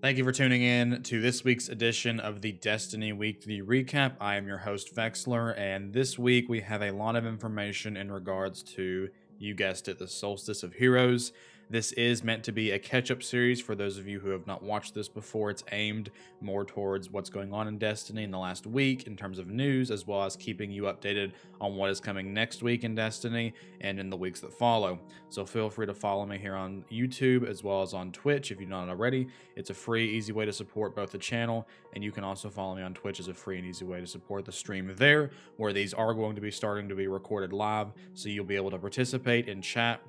Thank you for tuning in to this week's edition of the Destiny Weekly Recap. I am your host, Vexler, and this week we have a lot of information in regards to, you guessed it, the Solstice of Heroes. This is meant to be a catch-up series for those of you who have not watched this before. It's aimed more towards what's going on in Destiny in the last week in terms of news, as well as keeping you updated on what is coming next week in Destiny and in the weeks that follow. So feel free to follow me here on YouTube as well as on Twitch if you've not already. It's a free, easy way to support both the channel, and you can also follow me on Twitch as a free and easy way to support the stream there, where these are going to be starting to be recorded live, so you'll be able to participate in chat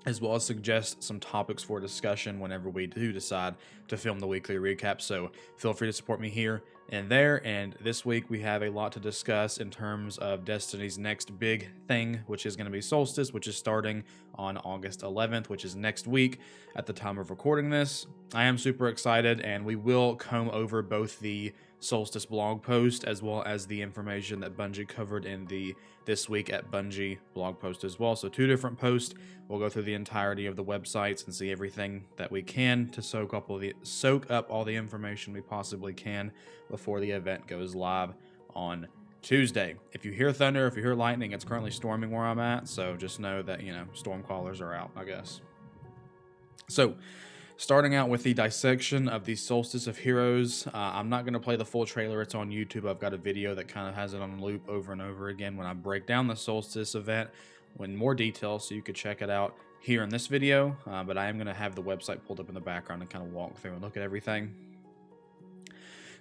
as well as suggest some topics for discussion whenever we do decide to film the weekly recap. So feel free to support me here and there. And this week we have a lot to discuss in terms of Destiny's next big thing, which is going to be Solstice, which is starting on August 11th, which is next week at the time of recording this. I am super excited, and we will comb over both the Solstice blog post as well as the information that Bungie covered in the This Week at Bungie blog post as well. So two different posts. We'll go through the entirety of the websites and see everything that we can to soak up all the information we possibly can before the event goes live on Tuesday. If you hear thunder, if you hear lightning, it's currently storming where I'm at, so just know that, storm callers are out, I guess. So starting out with the dissection of the Solstice of Heroes, I'm not going to play the full trailer. It's on YouTube. I've got a video that kind of has it on loop over and over again when I break down the Solstice event in more detail, so you could check it out here in this video. But I am going to have the website pulled up in the background and kind of walk through and look at everything.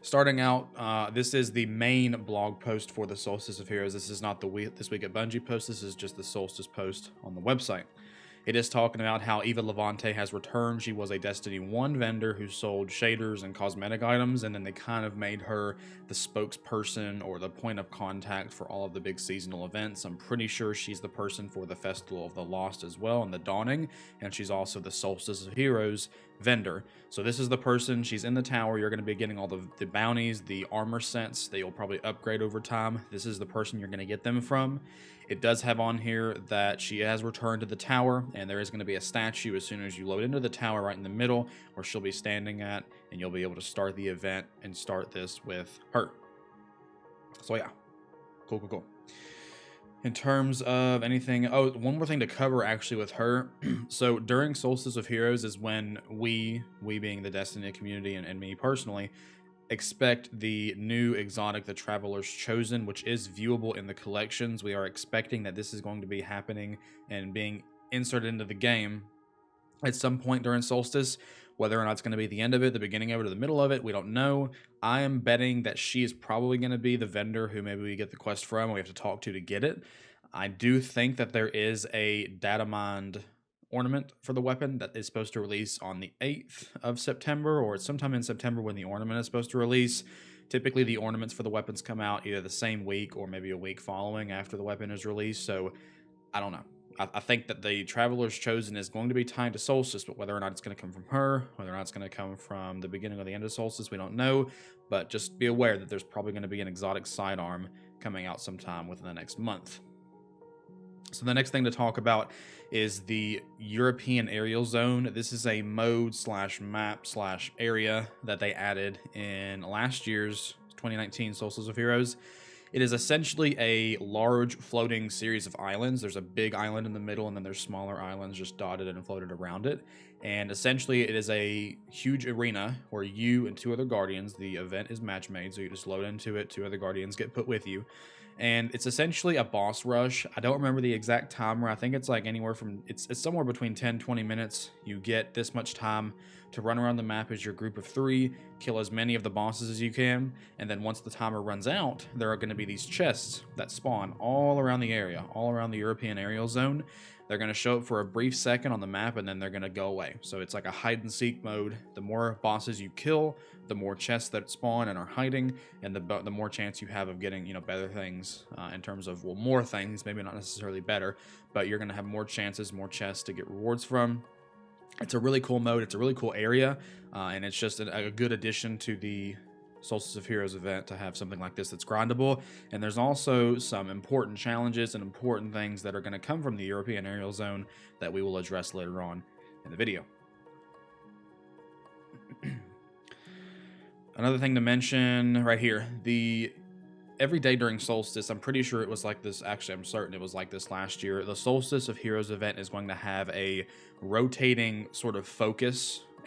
Starting out, this is the main blog post for the Solstice of Heroes. This is not the This Week at Bungie post. This is just the Solstice post on the website. It is talking about how Eva Levante has returned. She was a Destiny 1 vendor who sold shaders and cosmetic items, and then they kind of made her the spokesperson or the point of contact for all of the big seasonal events. I'm pretty sure she's the person for the Festival of the Lost as well, and the Dawning, and she's also the Solstice of Heroes vendor. So this is the person. She's in the tower. You're going to be getting all the bounties, the armor sets that you'll probably upgrade over time. This is the person you're going to get them from. It does have on here that she has returned to the tower, and there is going to be a statue as soon as you load into the tower right in the middle where she'll be standing at, and you'll be able to start the event and start this with her. So yeah, cool. In terms of anything, one more thing to cover actually with her. So during Solstice of Heroes is when we being the Destiny community and me personally, expect the new exotic, the Traveler's Chosen, which is viewable in the collections. We are expecting that this is going to be happening and being inserted into the game at some point during Solstice. Whether or not it's going to be the end of it, the beginning of it, or the middle of it, we don't know. I am betting that she is probably going to be the vendor who maybe we get the quest from, and we have to talk to get it. I do think that there is a data mined ornament for the weapon that is supposed to release on the 8th of September, or sometime in September when the ornament is supposed to release. Typically the ornaments for the weapons come out either the same week or maybe a week following after the weapon is released, so I don't know. I think that the Traveler's Chosen is going to be tied to Solstice, but whether or not it's going to come from her, whether or not it's going to come from the beginning or the end of Solstice, we don't know. But just be aware that there's probably going to be an exotic sidearm coming out sometime within the next month. So the next thing to talk about is the European Aerial Zone. This is a mode / map / area that they added in last year's 2019 Solstice of Heroes. It is essentially a large floating series of islands. There's a big island in the middle, and then there's smaller islands just dotted and floated around it. And essentially, it is a huge arena where you and 2 other Guardians, the event is match made, so you just load into it, 2 other Guardians get put with you. And it's essentially a boss rush. I don't remember the exact timer. I think it's like anywhere from, it's somewhere between 10-20 minutes. You get this much time to run around the map as your group of 3, kill as many of the bosses as you can, and then once the timer runs out, there are going to be these chests that spawn all around the area, all around the European Aerial Zone. They're going to show up for a brief second on the map, and then they're going to go away. So it's like a hide-and-seek mode. The more bosses you kill, the more chests that spawn and are hiding, and the more chance you have of getting, better things in terms of, well, more things, maybe not necessarily better, but you're going to have more chances, more chests to get rewards from. It's a really cool mode. It's a really cool area, and it's just a good addition to the Solstice of Heroes event to have something like this that's grindable. And there's also some important challenges and important things that are going to come from the European Aerial Zone that we will address later on in the video. Another thing to mention right here, every day during Solstice, I'm pretty sure it was like this. Actually, I'm certain it was like this last year. The Solstice of Heroes event is going to have a rotating sort of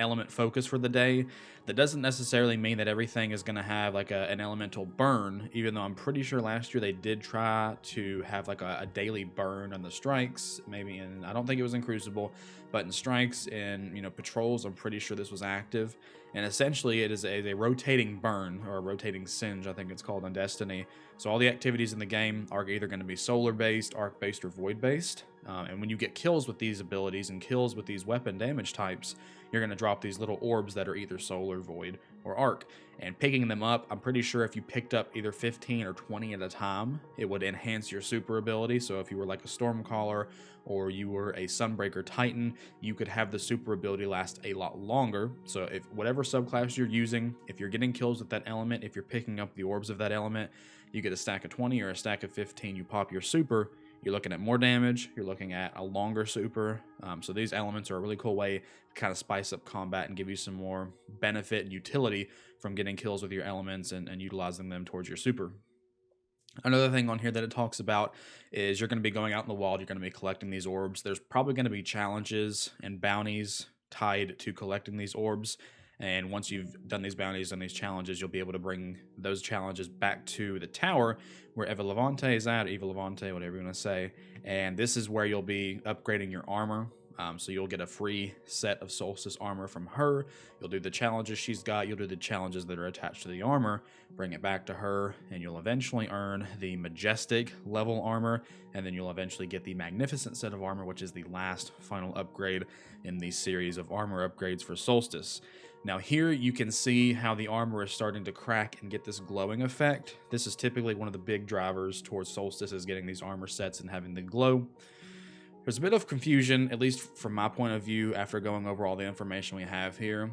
element focus for the day. That doesn't necessarily mean that everything is going to have like an elemental burn, even though I'm pretty sure last year they did try to have like a daily burn on the strikes, maybe I don't think it was in Crucible, but in strikes and patrols, I'm pretty sure this was active. And essentially it is a rotating burn, or a rotating singe, I think it's called on Destiny. So all the activities in the game are either going to be solar based, arc based, or void based. And when you get kills with these abilities and kills with these weapon damage types, you're going to drop these little orbs that are either solar, void, or arc. And picking them up, I'm pretty sure if you picked up either 15 or 20 at a time, it would enhance your super ability. So if you were like a Stormcaller or you were a Sunbreaker Titan, you could have the super ability last a lot longer. So if whatever subclass you're using, if you're getting kills with that element, if you're picking up the orbs of that element, you get a stack of 20 or a stack of 15, you pop your super, you're looking at more damage, you're looking at a longer super. So these elements are a really cool way to kind of spice up combat and give you some more benefit and utility from getting kills with your elements and utilizing them towards your super. Another thing on here that it talks about is you're going to be going out in the wild, you're going to be collecting these orbs. There's probably going to be challenges and bounties tied to collecting these orbs. And once you've done these bounties and these challenges, you'll be able to bring those challenges back to the tower where Eva Levante is at, Eva Levante, whatever you want to say. And this is where you'll be upgrading your armor. So you'll get a free set of Solstice armor from her. You'll do the challenges she's got. You'll do the challenges that are attached to the armor, bring it back to her, and you'll eventually earn the Majestic level armor, and then you'll eventually get the Magnificent set of armor, which is the last final upgrade in the series of armor upgrades for Solstice. Now here you can see how the armor is starting to crack and get this glowing effect. This is typically one of the big drivers towards Solstice, is getting these armor sets and having the glow. There's a bit of confusion, at least from my point of view, after going over all the information we have here.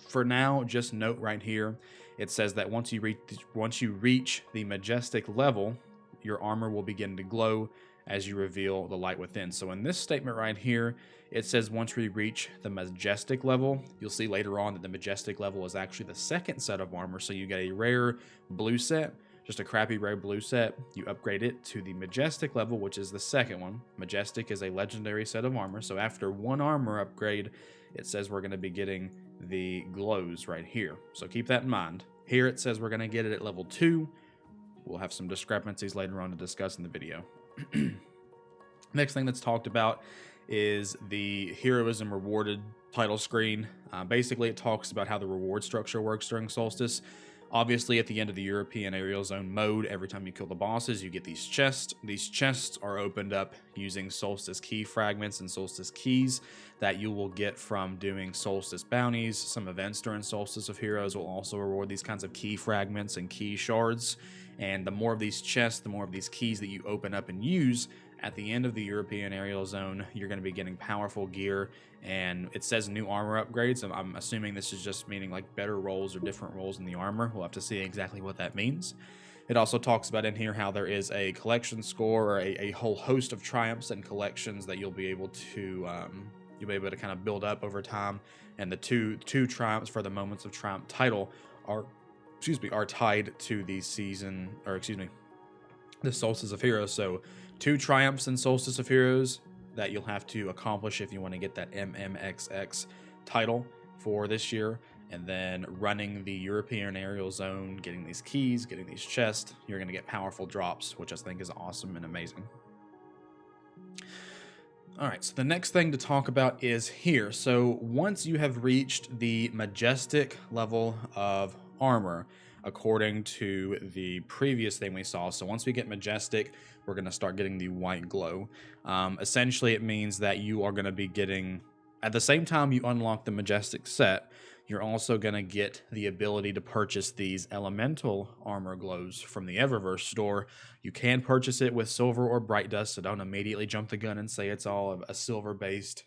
For now, just note right here, it says that once you reach the Majestic level, your armor will begin to glow as you reveal the light within. So in this statement right here, it says once we reach the Majestic level, you'll see later on that the Majestic level is actually the second set of armor. So you get a rare blue set, just a crappy rare blue set. You upgrade it to the Majestic level, which is the second one. Majestic is a legendary set of armor. So after one armor upgrade, it says we're going to be getting the glows right here. So keep that in mind. Here it says we're going to get it at level 2. We'll have some discrepancies later on to discuss in the video. Next thing that's talked about is the Heroism Rewarded title screen. Basically, it talks about how the reward structure works during Solstice. Obviously, at the end of the European Aerial Zone mode, every time you kill the bosses, you get these chests. These chests are opened up using Solstice key fragments and Solstice keys that you will get from doing Solstice bounties. Some events during Solstice of Heroes will also reward these kinds of key fragments and key shards. And the more of these chests, the more of these keys that you open up and use, at the end of the European Aerial Zone, you're going to be getting powerful gear, and it says new armor upgrades. I'm assuming this is just meaning like better rolls or different rolls in the armor. We'll have to see exactly what that means. It also talks about in here how there is a collection score, or a whole host of triumphs and collections that you'll be able to kind of build up over time. And the two triumphs for the Moments of Triumph title are tied to the the Solstice of Heroes. So 2 triumphs in Solstice of Heroes that you'll have to accomplish if you want to get that MMXX title for this year. And then running the European Aerial Zone, getting these keys, getting these chests, you're going to get powerful drops, which I think is awesome and amazing. Alright, so the next thing to talk about is here. So once you have reached the Majestic level of armor, according to the previous thing we saw. So once we get Majestic, we're going to start getting the white glow. Essentially, it means that you are going to be getting, at the same time you unlock the Majestic set, you're also going to get the ability to purchase these elemental armor glows from the Eververse store. You can purchase it with silver or bright dust, so don't immediately jump the gun and say it's all a silver-based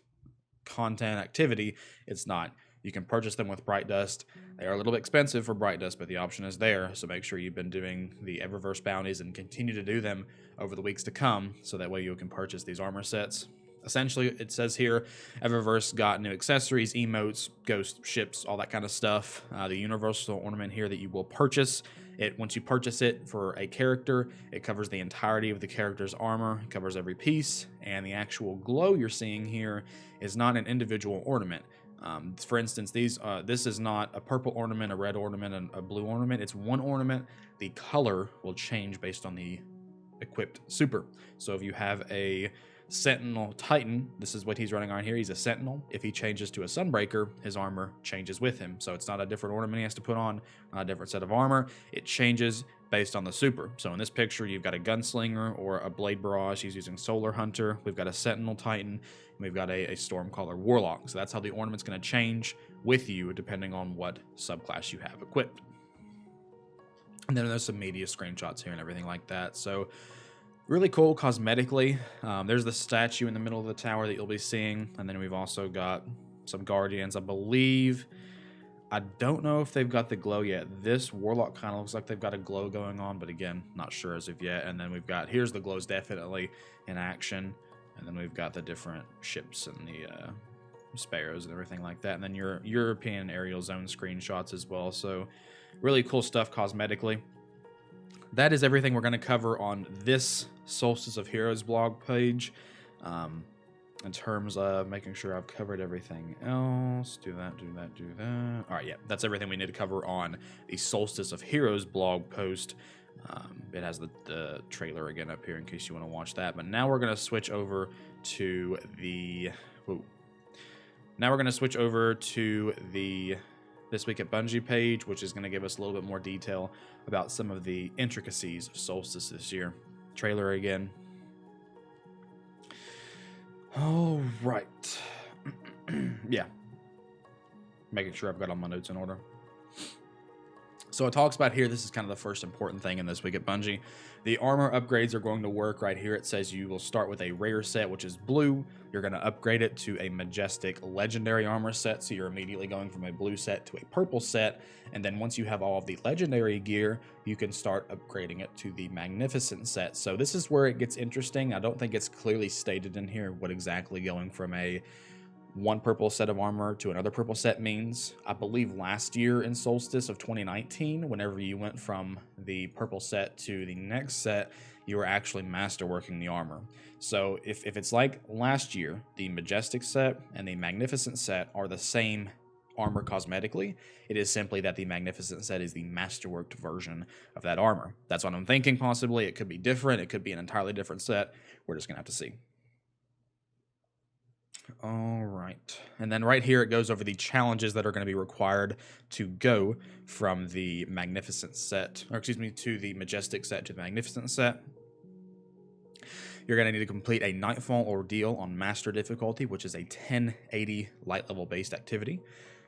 content activity. It's not. You can purchase them with bright dust. They are a little bit expensive for bright dust, but the option is there. So make sure you've been doing the Eververse bounties and continue to do them over the weeks to come, so that way you can purchase these armor sets. Essentially, it says here, Eververse got new accessories, emotes, ghost ships, all that kind of stuff. The universal ornament here that you will purchase. Once you purchase it for a character, it covers the entirety of the character's armor, it covers every piece, and the actual glow you're seeing here is not an individual ornament. For instance, this is not a purple ornament, a red ornament, and a blue ornament. It's one ornament. The color will change based on the equipped super. So if you have a Sentinel Titan, this is what he's running on here. He's a Sentinel. If he changes to a Sunbreaker, his armor changes with him. So it's not a different ornament he has to put on, not a different set of armor. It changes based on the super. So in this picture, you've got a Gunslinger or a Blade Barrage. He's using Solar Hunter. We've got a Sentinel Titan. And we've got a Stormcaller Warlock. So that's how the ornament's going to change with you depending on what subclass you have equipped. And then there's some media screenshots here and everything like that. So really cool cosmetically. There's the statue in the middle of the tower that you'll be seeing. And then we've also got some Guardians, I believe. I don't know if they've got the glow yet. This Warlock kind of looks like they've got a glow going on, but again, not sure as of yet. And then we've got, here's the glows definitely in action. And then we've got the different ships and the sparrows and everything like that. And then your European aerial zone screenshots as well. So really cool stuff cosmetically. That is everything we're going to cover on this Solstice of Heroes blog page. In terms of making sure I've covered everything else. Do that. All right, yeah, that's everything we need to cover on the Solstice of Heroes blog post. It has the trailer again up here in case you want to watch that. But now we're going to switch over to the... Now we're going to switch over to the This Week at Bungie page, which is going to give us a little bit more detail about some of the intricacies of Solstice this year. Trailer again. All right. Yeah. Making sure I've got all my notes in order. So it talks about here, this is kind of the first important thing in This Week at Bungie. The armor upgrades are going to work right here. It says you will start with a rare set, which is blue. You're going to upgrade it to a majestic legendary armor set. So you're immediately going from a blue set to a purple set. And then once you have all of the legendary gear, you can start upgrading it to the magnificent set. So this is where it gets interesting. I don't think it's clearly stated in here what exactly going from a one purple set of armor to another purple set means. I believe last year in Solstice of 2019, whenever you went from the purple set to the next set, you were actually masterworking the armor. So if it's like last year, the Majestic set and the Magnificent set are the same armor cosmetically, it is simply that the Magnificent set is the masterworked version of that armor. That's what I'm thinking possibly. It could be different. It could be an entirely different set. We're just going to have to see. All right. And then right here, it goes over the challenges that are going to be required to go from the Magnificent set, or excuse me, to the Majestic set to the Magnificent set. You're going to need to complete a Nightfall Ordeal on Master difficulty, which is a 1080 light level based activity.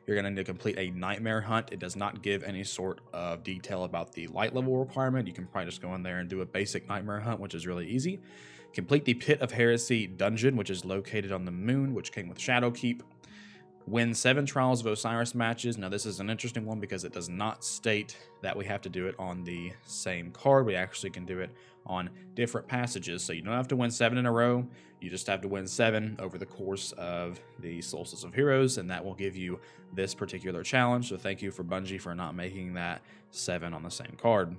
You're going to need to complete a Nightmare Hunt. It does not give any sort of detail about the light level requirement. You can probably just go in there and do a basic Nightmare Hunt, which is really easy. Complete the Pit of Heresy dungeon, which is located on the moon, which came with Shadowkeep. Win 7 Trials of Osiris matches. Now, this is an interesting one because it does not state that we have to do it on the same card. We actually can do it on different passages. So you don't have to win 7 in a row. You just have to win 7 over the course of the Solstice of Heroes, and that will give you this particular challenge. So thank you for Bungie for not making that 7 on the same card.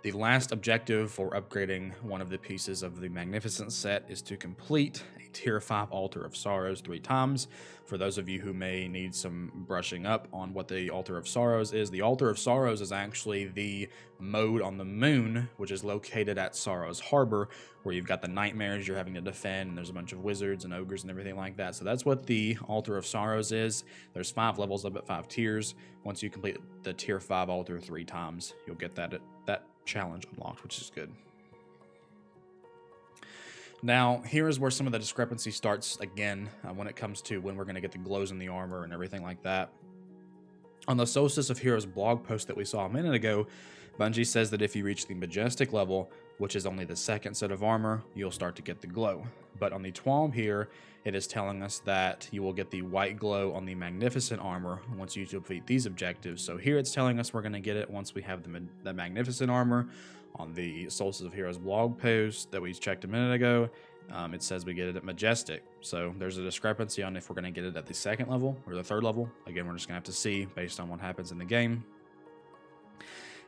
The last objective for upgrading one of the pieces of the Magnificent set is to complete a Tier 5 Altar of Sorrows 3 times. For those of you who may need some brushing up on what the Altar of Sorrows is, the Altar of Sorrows is actually the mode on the moon, which is located at Sorrow's Harbor, where you've got the nightmares you're having to defend, and there's a bunch of wizards and ogres and everything like that. So that's what the Altar of Sorrows is. There's 5 levels up at 5 tiers. Once you complete the Tier 5 Altar 3 times, you'll get that challenge unlocked, which is good. Now, here is where some of the discrepancy starts again when it comes to when we're going to get the glows in the armor and everything like that. On the Solstice of Heroes blog post that we saw a minute ago, Bungie says that if you reach the Majestic level, which is only the second set of armor, you'll start to get the glow. But on the TWAB here, it is telling us that you will get the white glow on the Magnificent armor once you complete these objectives. So here it's telling us we're going to get it once we have the Magnificent armor. On the Solstice of Heroes blog post that we checked a minute ago, it says we get it at Majestic. So there's a discrepancy on if we're going to get it at the second level or the third level. Again, we're just going to have to see based on what happens in the game.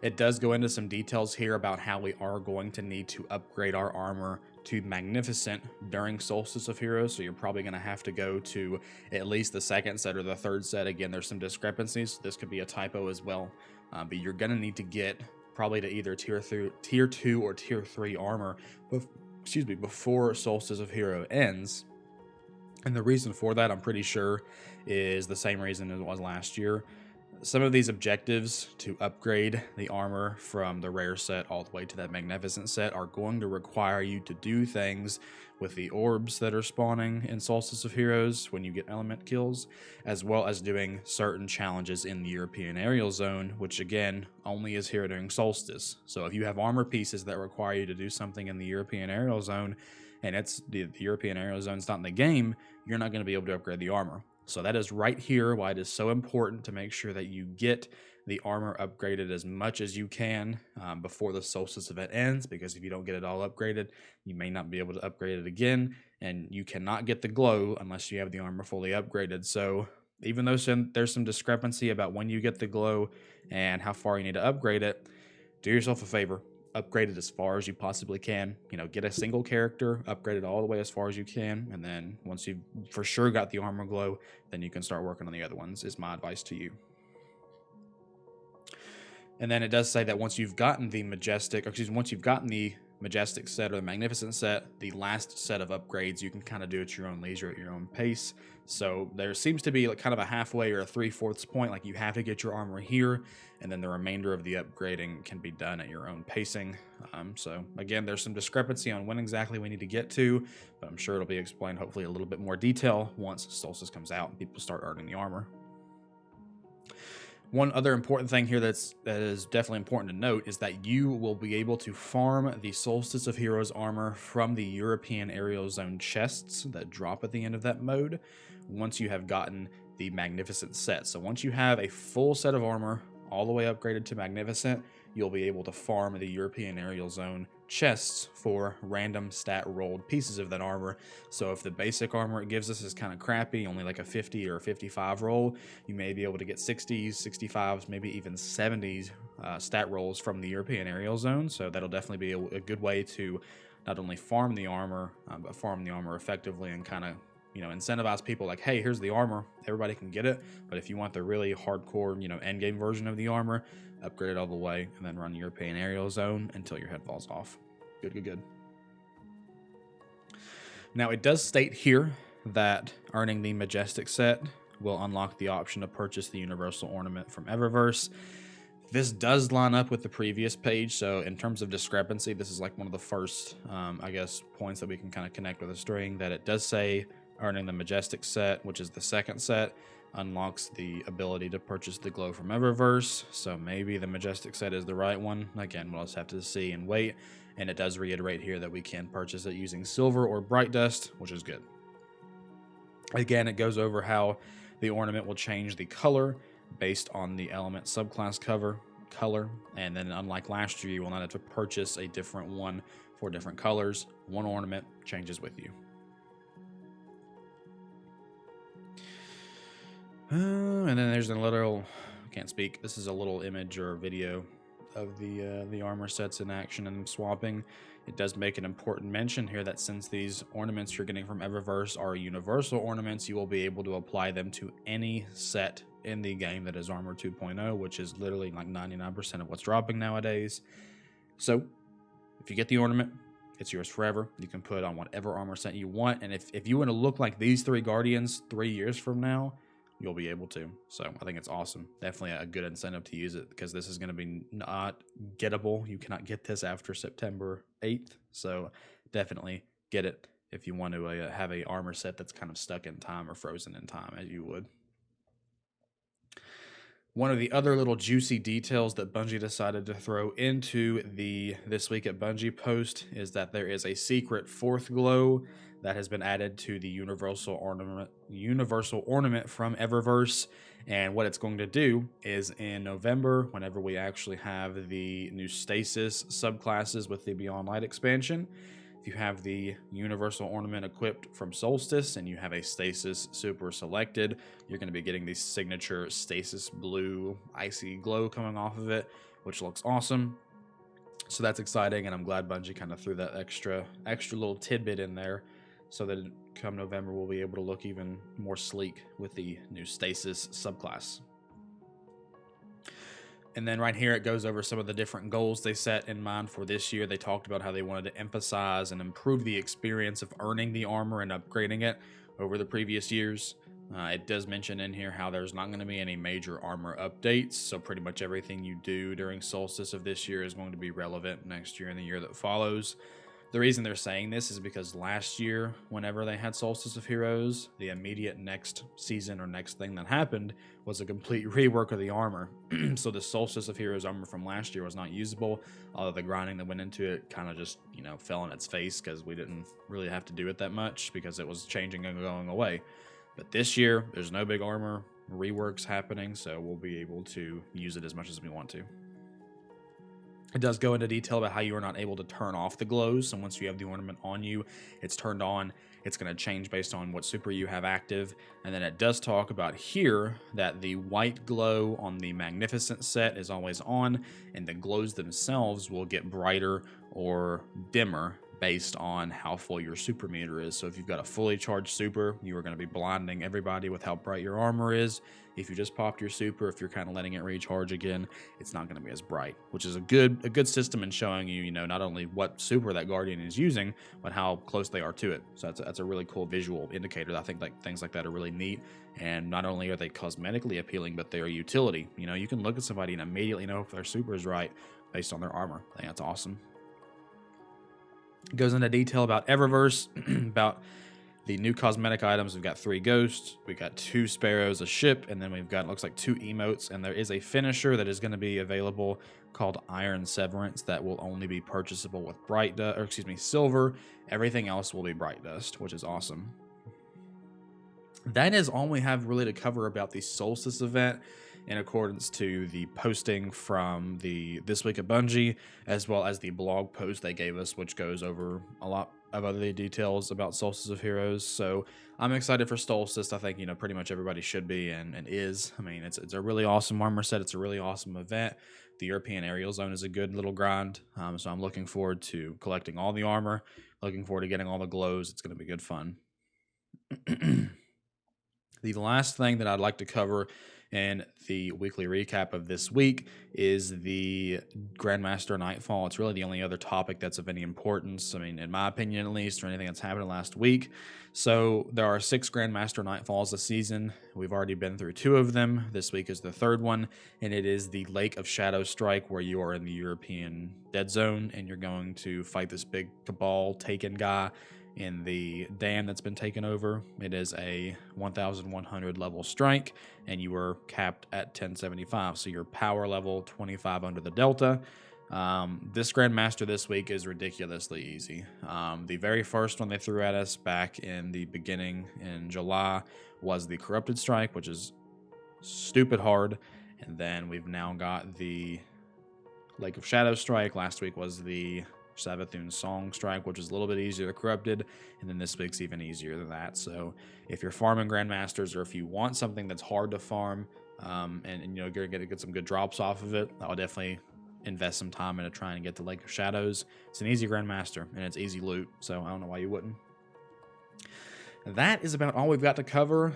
It does go into some details here about how we are going to need to upgrade our armor to Magnificent during Solstice of Heroes. So you're probably going to have to go to at least the second set or the third set. Again, there's some discrepancies. This could be a typo as well. But you're going to need to get probably to either tier 2 or tier 3 armor before Solstice of Hero ends. And the reason for that, I'm pretty sure, is the same reason as it was last year. Some of these objectives to upgrade the armor from the rare set all the way to that magnificent set are going to require you to do things with the orbs that are spawning in Solstice of Heroes when you get element kills, as well as doing certain challenges in the European aerial zone, which again only is here during Solstice. So if you have armor pieces that require you to do something in the European aerial zone, and it's the European aerial zone's not in the game, you're not going to be able to upgrade the armor. So that is right here why it is so important to make sure that you get the armor upgraded as much as you can before the Solstice event ends, because if you don't get it all upgraded, you may not be able to upgrade it again, and you cannot get the glow unless you have the armor fully upgraded. So even though there's some discrepancy about when you get the glow and how far you need to upgrade it, do yourself a favor. Upgrade it as far as you possibly can. You know, get a single character, upgrade it all the way as far as you can, and then once you've for sure got the armor glow, then you can start working on the other ones, is my advice to you. And then it does say that once you've gotten the once you've gotten the Majestic set or the Magnificent set, the last set of upgrades you can kind of do at your own leisure, at your own pace. So there seems to be like kind of a halfway or a 3/4 point, like you have to get your armor here, and then the remainder of the upgrading can be done at your own pacing. So again, there's some discrepancy on when exactly we need to get to, but I'm sure it'll be explained hopefully a little bit more detail once Solstice comes out and people start earning the armor. One other important thing here that is definitely important to note is that you will be able to farm the Solstice of Heroes armor from the European Aerial Zone chests that drop at the end of that mode once you have gotten the Magnificent set. So once you have a full set of armor all the way upgraded to Magnificent, you'll be able to farm the European Aerial Zone chests for random stat rolled pieces of that armor. So if the basic armor it gives us is kind of crappy, only like a 50 or a 55 roll, you may be able to get 60s, 65s, maybe even 70s stat rolls from the European Aerial Zone. So that'll definitely be a good way to not only farm the armor, but farm the armor effectively and kind of, you know, incentivize people like, hey, here's the armor, everybody can get it. But if you want the really hardcore, you know, end game version of the armor, upgrade it all the way and then run European Aerial Zone until your head falls off. Good. Now it does state here that earning the Majestic set will unlock the option to purchase the Universal Ornament from Eververse. This does line up with the previous page, so in terms of discrepancy, this is like one of the first, I guess, points that we can kind of connect with a string, that it does say earning the Majestic set, which is the second set, unlocks the ability to purchase the glow from Eververse. So maybe the Majestic set is the right one. Again, we'll just have to see and wait. And it does reiterate here that we can purchase it using silver or bright dust, which is good. Again, it goes over how the ornament will change the color based on the element subclass color. And then unlike last year, you will not have to purchase a different one for different colors. One ornament changes with you. And then there's a little, can't speak, this is a little image or video of the armor sets in action and swapping. It does make an important mention here that since these ornaments you're getting from Eververse are universal ornaments, you will be able to apply them to any set in the game that is Armor 2.0, which is literally like 99% of what's dropping nowadays. So if you get the ornament, it's yours forever. You can put on whatever armor set you want, and if you want to look like these three Guardians 3 years from now, you'll be able to. So I think it's awesome. Definitely a good incentive to use it, because this is going to be not gettable. You cannot get this after September 8th. So definitely get it if you want to have a armor set that's kind of stuck in time or frozen in time, as you would. One of the other little juicy details that Bungie decided to throw into the This Week at Bungie post is that there is a secret fourth glow that has been added to the Universal Ornament from Eververse. And what it's going to do is in November, whenever we actually have the new Stasis subclasses with the Beyond Light expansion, If you have the Universal Ornament equipped from Solstice and you have a Stasis Super selected, you're going to be getting the signature Stasis Blue Icy Glow coming off of it, which looks awesome. So that's exciting, and I'm glad Bungie kind of threw that extra little tidbit in there so that come November we'll be able to look even more sleek with the new Stasis subclass. And then right here it goes over some of the different goals they set in mind for this year. They talked about how they wanted to emphasize and improve the experience of earning the armor and upgrading it over the previous years. It does mention in here how there's not going to be any major armor updates, so pretty much everything you do during Solstice of this year is going to be relevant next year and the year that follows. The reason they're saying this is because last year, whenever they had Solstice of Heroes, the immediate next season or next thing that happened was a complete rework of the armor. So the Solstice of Heroes armor from last year was not usable, although the grinding that went into it kind of just, fell on its face because we didn't really have to do it that much because it was changing and going away. But this year, there's no big armor reworks happening, so we'll be able to use it as much as we want to. It does go into detail about how you are not able to turn off the glows, so once you have the ornament on you, it's turned on. It's going to change based on what super you have active. And then it does talk about here that the white glow on the Magnificent set is always on, and the glows themselves will get brighter or dimmer based on how full your super meter is. So if you've got a fully charged super, you are going to be blinding everybody with how bright your armor is. If you just popped your super, if you're kind of letting it recharge again, it's not going to be as bright, which is a good system in showing you, not only what super that Guardian is using, but how close they are to it. So that's a really cool visual indicator. I think things like that are really neat. And not only are they cosmetically appealing, but they are utility. You can look at somebody and immediately know if their super is right based on their armor. I think that's awesome. It goes into detail about Eververse, about the new cosmetic items. We've got 3 ghosts, we've got 2 sparrows, a ship, and then we've got, looks like 2 emotes, and there is a finisher that is going to be available called Iron Severance that will only be purchasable with silver. Everything else will be bright dust, which is awesome. That is all we have really to cover about the Solstice event, in accordance to the posting from the This Week at Bungie, as well as the blog post they gave us, which goes over a lot of other details about Solstice of Heroes. So I'm excited for Solstice. I think, pretty much everybody should be and is. I mean, it's a really awesome armor set. It's a really awesome event. The European Aerial Zone is a good little grind. So I'm looking forward to collecting all the armor, looking forward to getting all the glows. It's going to be good fun. The last thing that I'd like to cover in the weekly recap of this week is the Grandmaster Nightfall. It's really the only other topic that's of any importance, I mean, in my opinion at least, or anything that's happened last week. So there are 6 Grandmaster Nightfalls this season. We've already been through 2 of them. This week is the 3rd one, and it is the Lake of Shadow Strike, where you are in the European Dead Zone, and you're going to fight this big Cabal Taken guy in the dam that's been taken over. It is a 1100 level strike, and you were capped at 1075, so you're power level 25 under the delta. This Grandmaster this week is ridiculously easy. The very first one they threw at us back in the beginning in July was the Corrupted Strike, which is stupid hard, and then we've now got the Lake of Shadow Strike. Last week was the Savathun Song Strike, which is a little bit easier to Corrupted, and then this week's even easier than that. So if you're farming Grandmasters, or if you want something that's hard to farm, and you're gonna get some good drops off of it, I would definitely invest some time into trying to get the Lake of Shadows. It's an easy Grandmaster, and it's easy loot, so I don't know why you wouldn't. That is about all we've got to cover.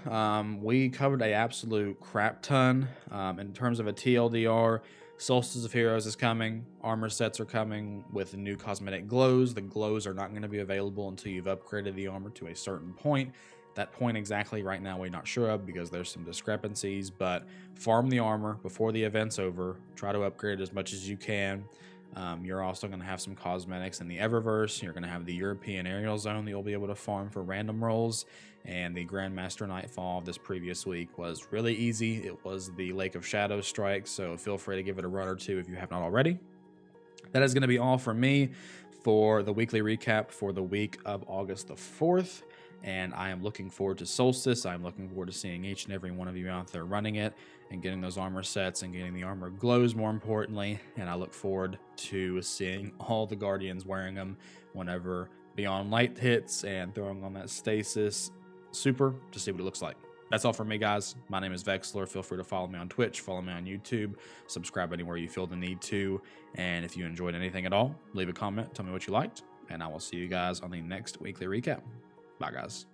We covered a absolute crap ton. In terms of a TLDR, Solstice of Heroes is coming. Armor sets are coming with new cosmetic glows. The glows are not going to be available until you've upgraded the armor to a certain point. That point exactly right now we're not sure of because there's some discrepancies, but farm the armor before the event's over. Try to upgrade as much as you can. You're also going to have some cosmetics in the Eververse. You're going to have the European Aerial Zone that you'll be able to farm for random rolls. And the Grandmaster Nightfall this previous week was really easy. It was the Lake of Shadow Strike, so feel free to give it a run or two if you have not already. That is going to be all from me for the weekly recap for the week of August the 4th. And I am looking forward to Solstice. I'm looking forward to seeing each and every one of you out there running it and getting those armor sets and getting the armor glows, more importantly. And I look forward to seeing all the Guardians wearing them whenever Beyond Light hits and throwing on that stasis super to see what it looks like. That's all from me, guys. My name is Vexler. Feel free to follow me on Twitch, follow me on YouTube, subscribe anywhere you feel the need to. And if you enjoyed anything at all, leave a comment, tell me what you liked, and I will see you guys on the next weekly recap. Bye, guys.